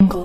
अस्सलाम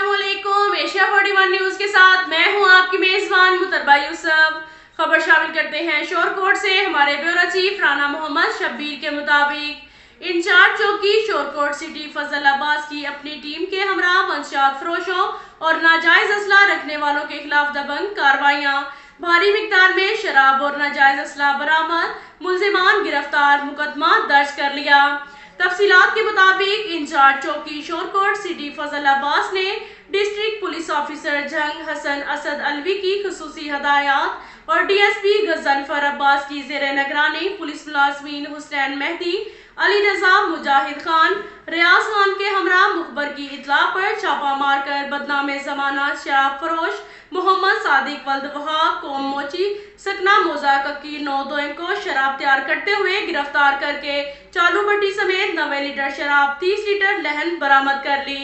वालेकुम। Asia 41 news के साथ मैं हूं आपकी मेजबान मुतरबा यूसुफ। खबर शामिल करते हैं शोरकोट से। हमारे ब्यूरो चीफ राना मोहम्मद शब्बीर के मुताबिक इंचार्ज चौकी शोरकोट सिटी फजल अब्बास की अपनी टीम के हमरा मंशियात फरोशों और नाजायज असला रखने वालों के खिलाफ दबंग कार्रवाइयाँ, भारी मिकदार में शराब और नाजायज असला बरामद, मुल्जिमान गिरफ्तार, मुकदमा दर्ज कर लिया। तफसीलात के मुताबिक इंचार्ज चौकी शोरकोट सिटी फजल अब्बास ने डिस्ट्रिक्ट पुलिस ऑफिसर जंग हसन असद अलवी की खुसूसी हदायत और डीएसपी गजनफर अब्बास की ज़ेरे निगरानी पुलिस मुलाजमीन हुसैन मेहदी, अली रजा, मुजाहिद खान, रियाज खान के हमरा मुखबर की इतला पर छापा मारकर बदनाम ज़माना शराब फरोश मोहम्मद सादिक वल्द वहाब कौम मोची सकना मोजा की 9 को शराब तैयार करते हुए गिरफ्तार करके चालू भट्टी समेत 90 लीटर शराब 30 लीटर लहन बरामद कर ली।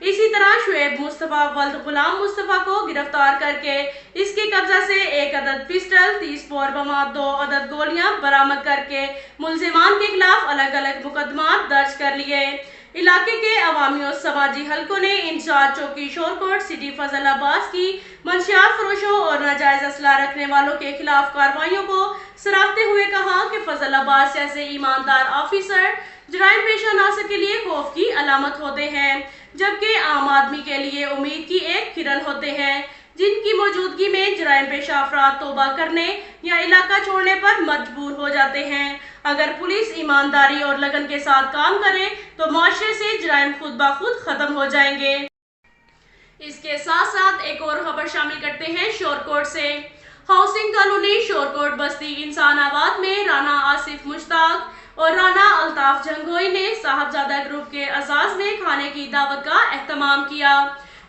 इसी तरह शुएब मुस्तफा वल्द गुलाम मुस्तफा को गिरफ्तार करके इसके कब्जा से 1 अदद पिस्टल, 30 बोर बमा, 2 अदद गोलियां बरामद करके मुल्जिमान के खिलाफ अलग अलग मुकदमा दर्ज कर लिए। इलाके के अवामी और समाजी हलकों ने इंचार्ज चौकी शोरकोट सिटी फजल अब्बास की मंशियात फरोशों और नाजायज असला रखने वालों के खिलाफ कार्रवाइयों को सराहते हुए कहा कि फजल अब्बास जैसे ईमानदार ऑफिसर जराइम पेशा नासर के लिए खौफ की अलामत होते हैं, जबकि आम आदमी के लिए उम्मीद की एक किरण होते हैं, जिनकी मौजूदगी में जराइम पेशा अफराद तौबा करने या इलाका छोड़ने पर मजबूर हो जाते हैं। अगर पुलिस ईमानदारी और लगन के साथ काम करे तो माशरे से जराइम खुद ब खुद खत्म हो जाएंगे। इसके साथ साथ एक और खबर शामिल करते हैं शोरकोट से। हाउसिंग कॉलोनी शोरकोट बस्ती इंसानाबाद में राना आसिफ मुश्ताक और राना अल्ताफ जंगोई ने साहबजादा ग्रुप के अजाज में खाने की दावत का एहतमाम किया,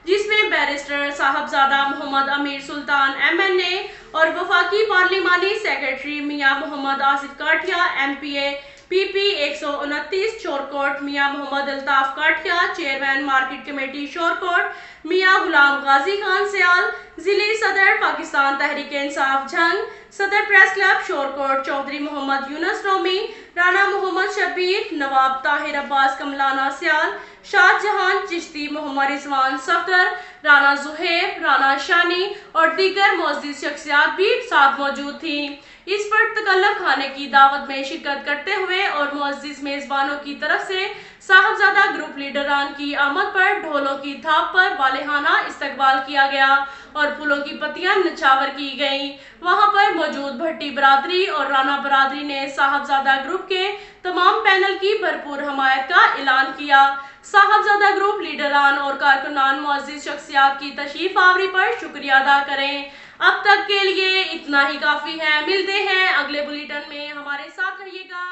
जिसमें बैरिस्टर साहबजादा मोहम्मद अमीर सुल्तान MNA और वफाकी पार्लिमानी सेक्रेटरी मियां मोहम्मद आसिफ काठिया MPA PP 129 शोरकोट, मियां मोहम्मद अल्ताफ काठिया चेयरमैन मार्केट कमेटी शोरकोट, मियां गुलाम गाजी खान सयाल जिले सदर पाकिस्तान तहरीक इंसाफ जंग, सदर प्रेस क्लब शोरकोट चौधरी मोहम्मद यूनुस रोमी, राना मोहम्मद शब्बीर, नवाब ताहिर अब्बास कमलाना सयाल, शाहजहां चिश्ती, मोहम्मद रिजवान सफदर, राना जुहेब, राना शानी और दीगर मोअज़्ज़िज़ शख्सियात भी साथ मौजूद थी। इस पर तकल्लुफ़ खाने की दावत में शिरकत करते हुए और मुअज़्ज़िज़ मेज़बानों की तरफ से साहबजादा ग्रुप लीडरान की आमद पर ढोलों की थाप पर वालेहाना इस्तकबाल किया गया और फूलों की पत्तियां निछावर की गईं। वहां पर मौजूद भट्टी बरादरी और राना बरादरी ने साहबजादा ग्रुप के तमाम पैनल की भरपूर हमायत का ऐलान किया। साहबजादा ग्रुप लीडरान और कारकुनान मुअज़्ज़िज़ शख्सियात की तशरीफ आवरी पर शुक्रिया अदा करें। अब तक के लिए इतना ही काफ़ी है। मिलते हैं अगले बुलेटिन में, हमारे साथ रहिएगा।